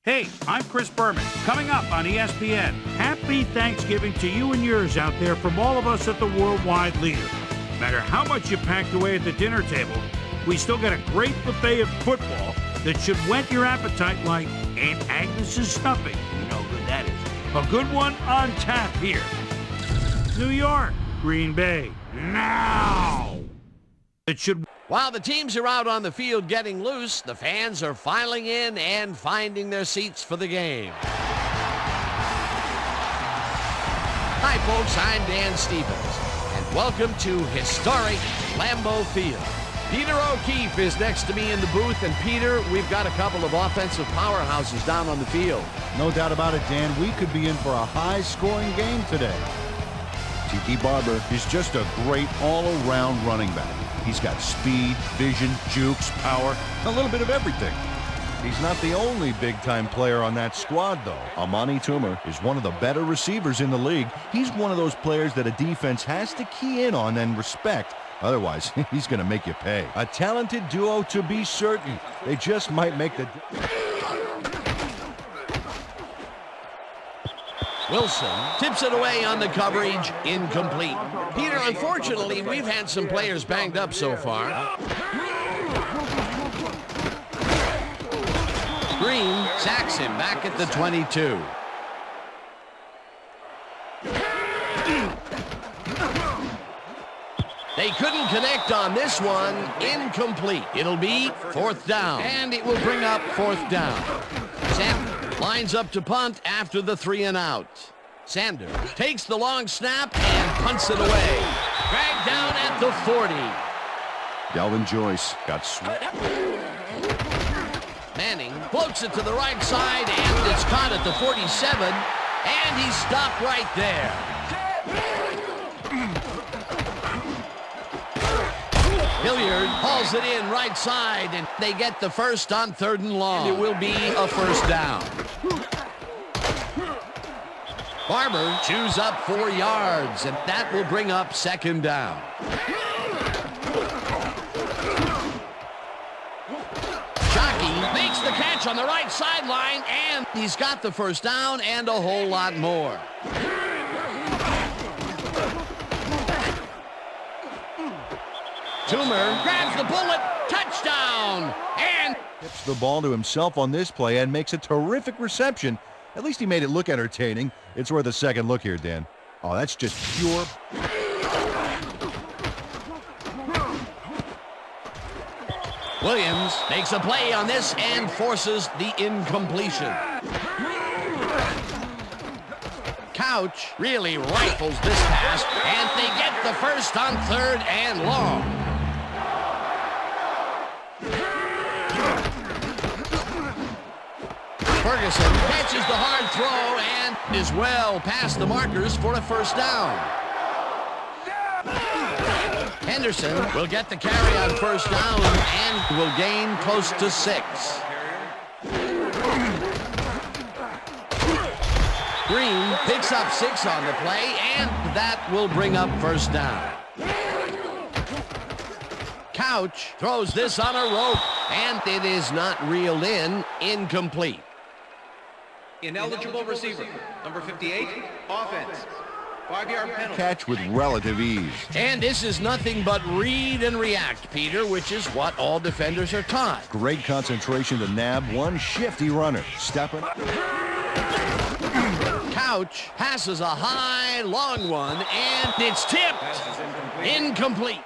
Hey, I'm Chris Berman. Coming up on ESPN, happy Thanksgiving to you and yours out there from all of us at the Worldwide Leader. No matter how much you packed away at the dinner table, we still got a great buffet of football that should whet your appetite like Aunt Agnes's stuffing. You know how good that is. A good one on tap here. New York, Green Bay, now! It should... While the teams are out on the field getting loose, the fans are filing in and finding their seats for the game. Hi, folks. I'm Dan Stevens, and welcome to historic Lambeau Field. Peter O'Keefe is next to me in the booth, and Peter, we've got a couple of offensive powerhouses down on the field. No doubt about it, Dan. We could be in for a high-scoring game today. Tiki Barber is just a great all-around running back. He's got speed, vision, jukes, power, a little bit of everything. He's not the only big-time player on that squad, though. Amani Toomer is one of the better receivers in the league. He's one of those players that a defense has to key in on and respect. Otherwise, he's going to make you pay. A talented duo to be certain. They just might make the... Wilson tips it away on the coverage, incomplete. Peter, unfortunately, we've had some players banged up so far. Green sacks him back at the 22. They couldn't connect on this one. Incomplete. It'll be fourth down, and it will bring up fourth down. Sander lines up to punt after the 3 and out. Sander takes the long snap and punts it away. Dragged down at the 40. Delvin Joyce got swept. Manning floats it to the right side, and it's caught at the 47, and he's stopped right there. Hilliard hauls it in right side, and they get the first on 3rd and long. And it will be a first down. Barber chews up 4 yards, and that will bring up 2nd down. Shockey makes the catch on the right sideline, and he's got the first down and a whole lot more. Toomer grabs the bullet, touchdown, and Tips the ball to himself on this play and makes a terrific reception. At least he made it look entertaining. It's worth a second look here, Dan. Oh, that's just pure... Williams makes a play on this and forces the incompletion. Couch really rifles this pass, and they get the first on 3rd and long. Ferguson catches the hard throw and is well past the markers for a first down. Henderson will get the carry on first down and will gain close to 6. Green picks up 6 on the play, and that will bring up first down. Couch throws this on a rope, and it is not reeled in. Incomplete. Ineligible receiver, number 58, offense. 5-yard penalty. Catch with relative ease. And this is nothing but read and react, Peter, which is what all defenders are taught. Great concentration to nab one shifty runner. Stepping. Couch passes a high, long one, and it's tipped. Incomplete.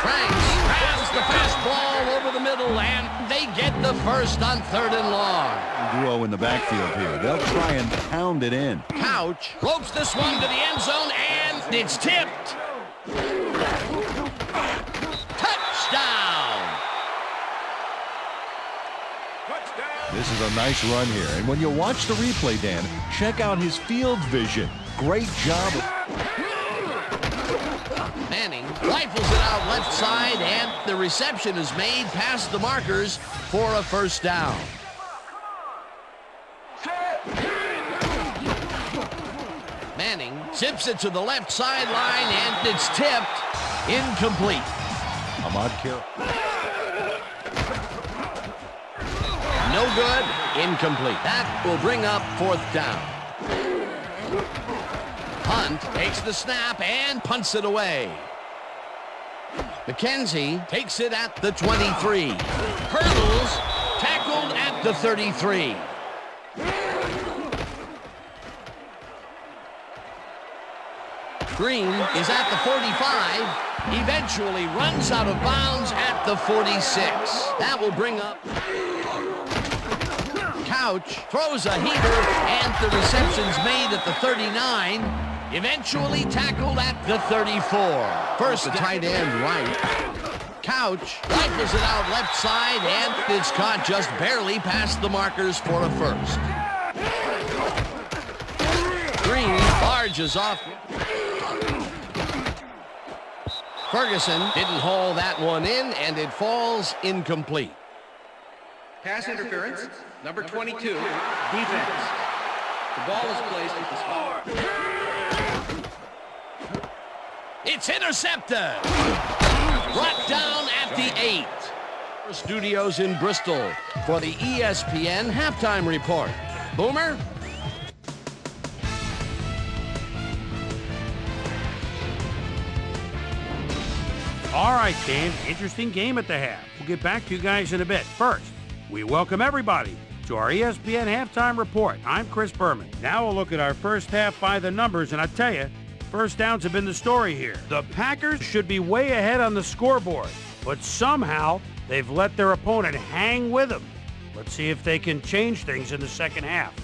Franks grabs the fastball over the middle, and they get the first on 3rd and long. Duo in the backfield here. They'll try and pound it in. Couch ropes this one to the end zone, and it's tipped. Touchdown! This is a nice run here. And when you watch the replay, Dan, check out his field vision. Great job. Manning rifles it out left side, and the reception is made past the markers for a first down. Manning zips it to the left sideline, and it's tipped. Incomplete. Ahmad Carroll. good. Incomplete. That will bring up 4th down. Hunt takes the snap and punts it away. McKenzie takes it at the 23. Hurdles, tackled at the 33. Green is at the 45, eventually runs out of bounds at the 46. That will bring up... Couch throws a heater, and the reception's made at the 39, eventually tackled at the 34. First, the tight end right. Couch rifles it out left side, and it's caught just barely past the markers for a first. Green barges off. Ferguson didn't haul that one in, and it falls incomplete. Pass interference, number 22, defense. The ball is placed at the spot. It's intercepted. Brought down at the 8. Studios in Bristol for the ESPN halftime report. Boomer? All right, Dan, interesting game at the half. We'll get back to you guys in a bit. First, we welcome everybody to our ESPN halftime report. I'm Chris Berman. Now we'll look at our first half by the numbers, and I tell you, first downs have been the story here. The Packers should be way ahead on the scoreboard, but somehow they've let their opponent hang with them. Let's see if they can change things in the second half.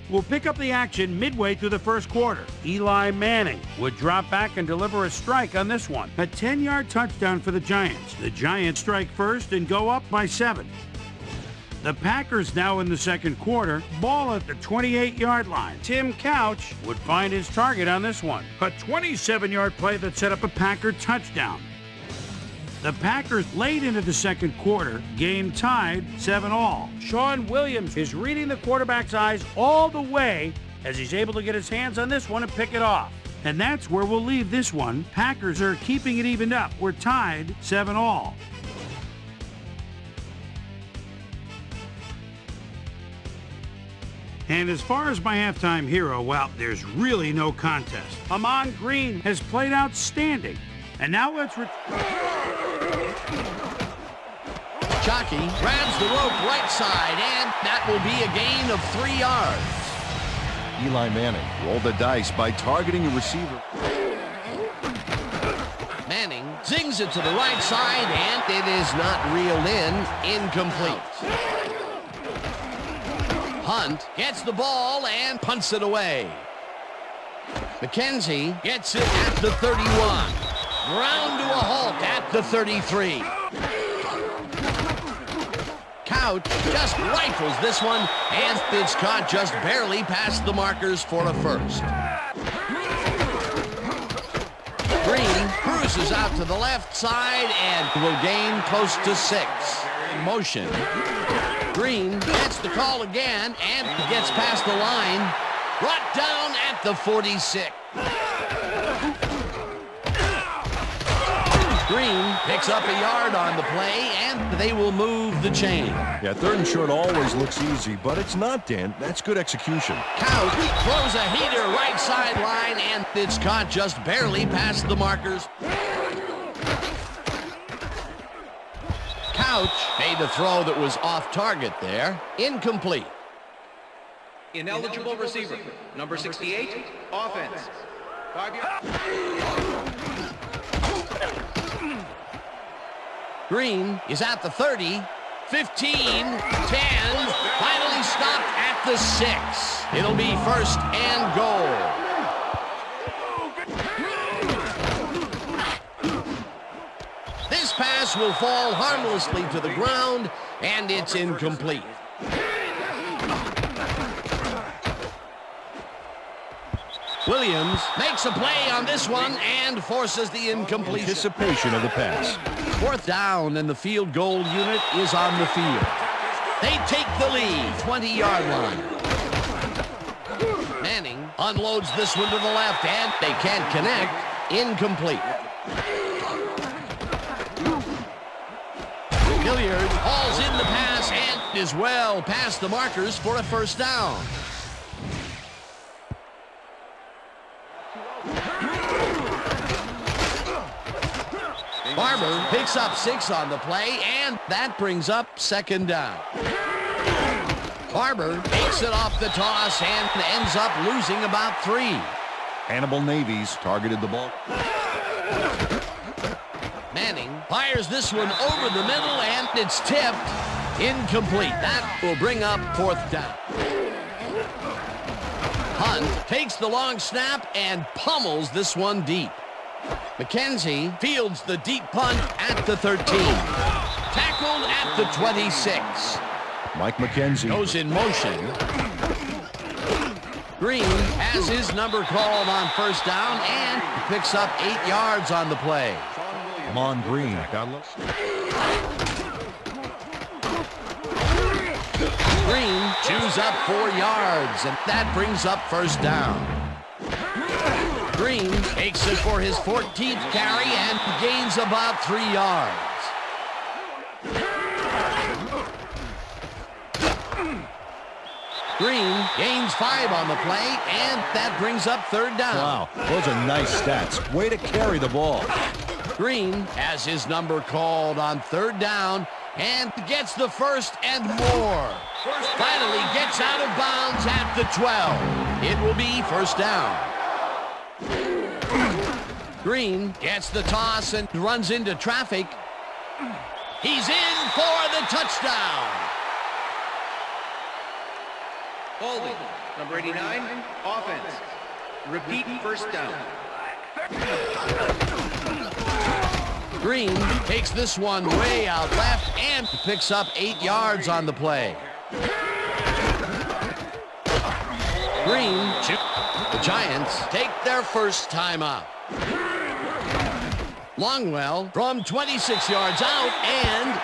We'll pick up the action midway through the first quarter. Eli Manning would drop back and deliver a strike on this one. A 10-yard touchdown for the Giants. The Giants strike first and go up by 7. The Packers now in the second quarter, ball at the 28-yard line. Tim Couch would find his target on this one. A 27-yard play that set up a Packer touchdown. The Packers late into the second quarter, game tied 7-all. Sean Williams is reading the quarterback's eyes all the way as he's able to get his hands on this one and pick it off. And that's where we'll leave this one. Packers are keeping it evened up. We're tied 7-all. And as far as my halftime hero, well, there's really no contest. Amon Green has played outstanding. And now let's... Jockey grabs the rope right side, and that will be a gain of 3 yards. Eli Manning rolled the dice by targeting a receiver. Manning zings it to the right side, and it is not reeled in. Incomplete. Hunt gets the ball and punts it away. McKenzie gets it at the 31. Ground to a halt at the 33. Couch just rifles this one, and it's caught just barely past the markers for a first. Green cruises out to the left side and will gain close to 6. In motion. Green gets the call again and gets past the line. Brought down at the 46. Green picks up a yard on the play, and they will move the chain. Yeah, 3rd and short always looks easy, but it's not, Dan. That's good execution. Couch throws a heater right sideline, and it's caught just barely past the markers. Couch made a throw that was off target there. Incomplete. Ineligible receiver, number 68, offense. 5 yards. Green is at the 30, 15, 10, finally stopped at the 6. It'll be 1st and goal. This pass will fall harmlessly to the ground, and it's incomplete. Williams makes a play on this one and forces the incompletion. Anticipation of the pass. 4th down, and the field goal unit is on the field. They take the lead, 20-yard line. Manning unloads this one to the left, and they can't connect. Incomplete. Hilliard hauls in the pass, and is well past the markers for a first down. Barber picks up 6 on the play, and that brings up second down. Barber takes it off the toss and ends up losing about 3. Hannibal Navy's targeted the ball. Manning fires this one over the middle, and it's tipped. Incomplete. That will bring up fourth down. Hunt takes the long snap and pummels this one deep. McKenzie fields the deep punt at the 13. Tackled at the 26. Mike McKenzie Goes in motion. Green has his number called on first down and picks up 8 yards on the play. Amon Green. Green chews up 4 yards, and that brings up first down. Green takes it for his 14th carry and gains about 3 yards. Green gains 5 on the play, and that brings up third down. Wow, those are nice stats. Way to carry the ball. Green has his number called on third down and gets the first and more. Finally gets out of bounds at the 12. It will be first down. Green gets the toss and runs into traffic. He's in for the touchdown. Holding. Number 89, offense. Repeat first down. Green takes this one way out left and picks up 8 yards on the play. Green, the Giants take their first time out. Longwell from 26 yards out, and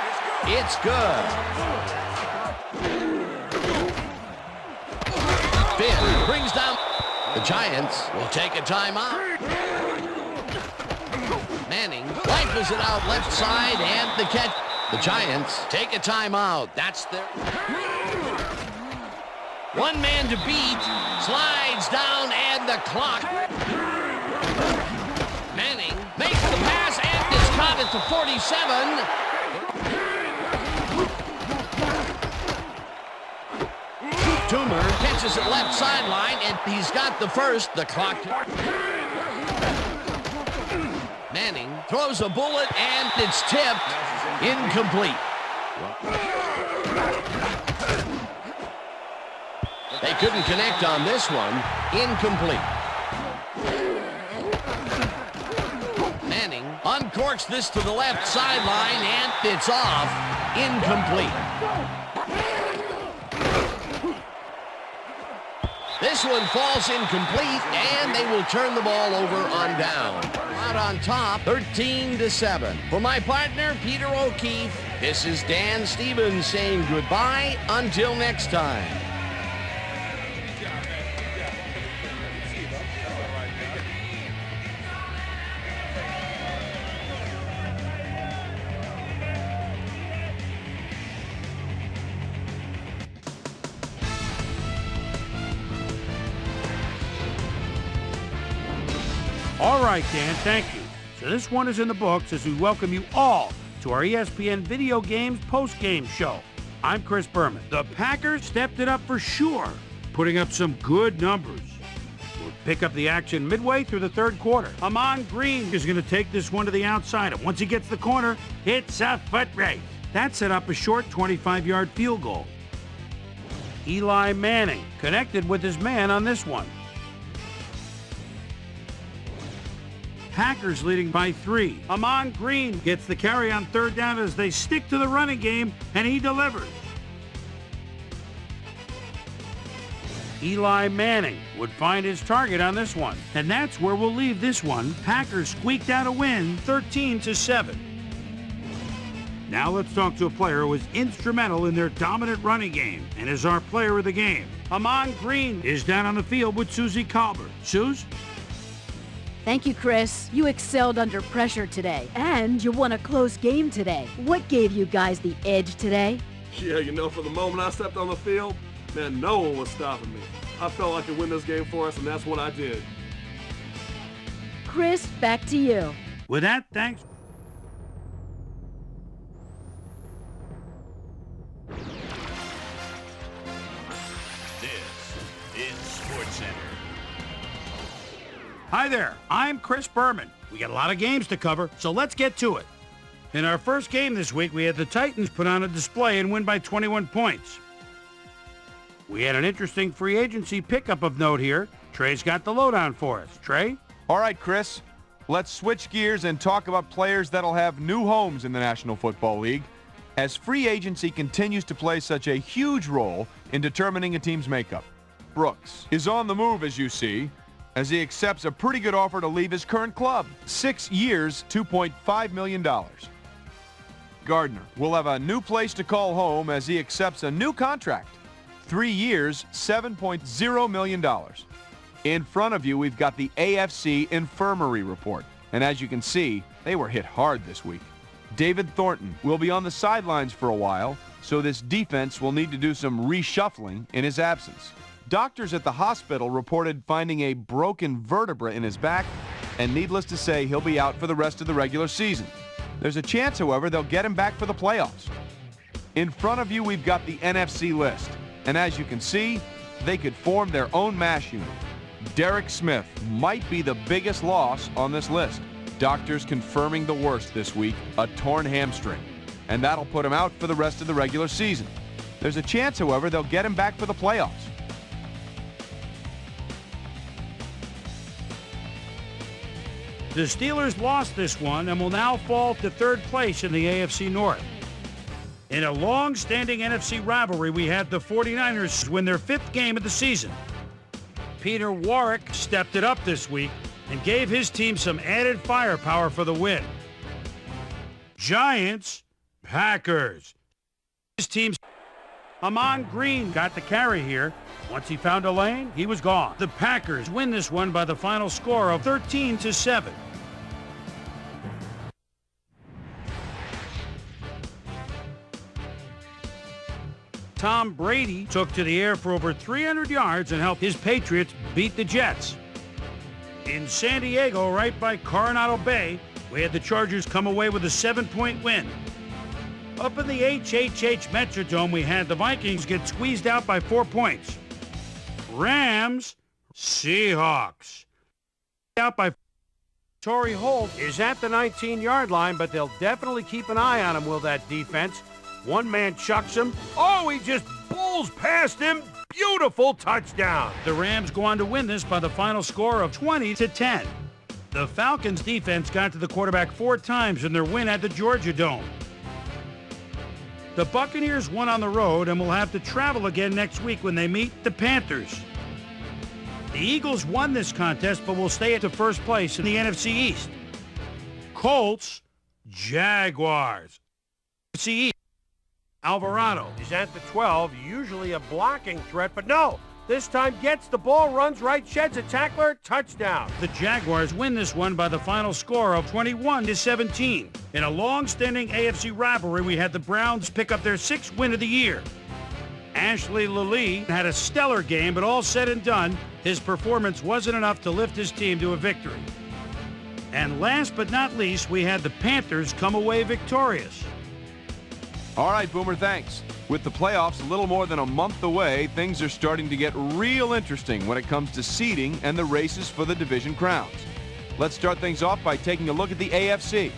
it's good. Finn brings down. The Giants will take a timeout. Manning rifles it out left side, and the catch. The Giants take a timeout. That's their... One man to beat, slides down, and the clock. Manning makes the pass, and it's caught at the 47. Toomer catches it left sideline, and he's got the first. The clock. Manning throws a bullet, and it's tipped. Incomplete. They couldn't connect on this one. Incomplete. Manning uncorks this to the left sideline, and it's off. Incomplete. This one falls incomplete, and they will turn the ball over on down. Out on top, 13-7. For my partner, Peter O'Keefe, this is Dan Stevens saying goodbye until next time. All right, Dan, thank you. So this one is in the books as we welcome you all to our ESPN Video Games post-game show. I'm Chris Berman. The Packers stepped it up for sure, putting up some good numbers. We'll pick up the action midway through the third quarter. Amon Green is going to take this one to the outside, and once he gets the corner, it's a foot race. That set up a short 25-yard field goal. Eli Manning connected with his man on this one. Packers leading by 3. Amon Green gets the carry on third down as they stick to the running game, and he delivers. Eli Manning would find his target on this one, and that's where we'll leave this one. Packers squeaked out a win, 13-7. Now let's talk to a player who was instrumental in their dominant running game and is our player of the game. Amon Green is down on the field with Susie Colbert. Suze? Thank you, Chris. You excelled under pressure today, and you won a close game today. What gave you guys the edge today? Yeah, you know, for the moment I stepped on the field, man, no one was stopping me. I felt I could win this game for us, and that's what I did. Chris, back to you. With that, thanks. This is SportsCenter. Hi there, I'm Chris Berman. We got a lot of games to cover, so let's get to it. In our first game this week, we had the Titans put on a display and win by 21 points. We had an interesting free agency pickup of note here. Trey's got the lowdown for us. Trey? All right, Chris, let's switch gears and talk about players that'll have new homes in the National Football League, as free agency continues to play such a huge role in determining a team's makeup. Brooks is on the move, as you see, as he accepts a pretty good offer to leave his current club. 6 years, $2.5 million. Gardner will have a new place to call home as he accepts a new contract. 3 years, $7.0 million. In front of you, we've got the AFC Infirmary report. And as you can see, they were hit hard this week. David Thornton will be on the sidelines for a while, so this defense will need to do some reshuffling in his absence. Doctors at the hospital reported finding a broken vertebra in his back, and needless to say, he'll be out for the rest of the regular season. There's a chance, however, they'll get him back for the playoffs. In front of you, we've got the NFC list. And as you can see, they could form their own mash unit. Derek Smith might be the biggest loss on this list. Doctors confirming the worst this week, a torn hamstring. And that'll put him out for the rest of the regular season. There's a chance, however, they'll get him back for the playoffs. The Steelers lost this one and will now fall to third place in the AFC North. In a long-standing NFC rivalry, we had the 49ers win their 5th game of the season. Peter Warwick stepped it up this week and gave his team some added firepower for the win. Giants, Packers. His team's Amon Green got the carry here. Once he found a lane, he was gone. The Packers win this one by the final score of 13-7. Tom Brady took to the air for over 300 yards and helped his Patriots beat the Jets. In San Diego, right by Coronado Bay, we had the Chargers come away with a 7-point win. Up in the HHH Metrodome, we had the Vikings get squeezed out by 4 points. Rams, Seahawks. Out by Torrey Holt is at the 19-yard line, but they'll definitely keep an eye on him, will that defense? One man chucks him. Oh, he just bowls past him. Beautiful touchdown. The Rams go on to win this by the final score of 20-10. The Falcons defense got to the quarterback 4 times in their win at the Georgia Dome. The Buccaneers won on the road and will have to travel again next week when they meet the Panthers. The Eagles won this contest but will stay at the first place in the NFC East. Colts, Jaguars. NFC East. Alvarado is at the 12, usually a blocking threat, but no. This time gets the ball, runs right, sheds a tackler, touchdown. The Jaguars win this one by the final score of 21-17. In a long-standing AFC rivalry, we had the Browns pick up their 6th win of the year. Ashley Lilly had a stellar game, but all said and done, his performance wasn't enough to lift his team to a victory. And last but not least, we had the Panthers come away victorious. All right, Boomer, thanks. With the playoffs a little more than a month away, things are starting to get real interesting when it comes to seeding and the races for the division crowns. Let's start things off by taking a look at the AFC.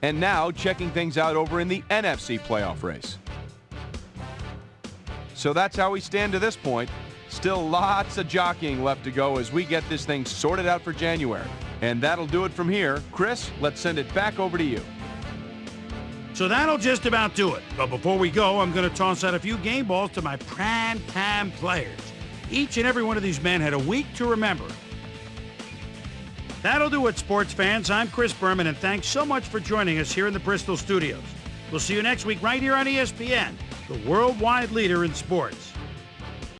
And now checking things out over in the NFC playoff race. So that's how we stand to this point. Still lots of jockeying left to go as we get this thing sorted out for January. And that'll do it from here. Chris, let's send it back over to you. So that'll just about do it. But before we go, I'm going to toss out a few game balls to my prime-time players. Each and every one of these men had a week to remember. That'll do it, sports fans. I'm Chris Berman, and thanks so much for joining us here in the Bristol studios. We'll see you next week right here on ESPN, the worldwide leader in sports.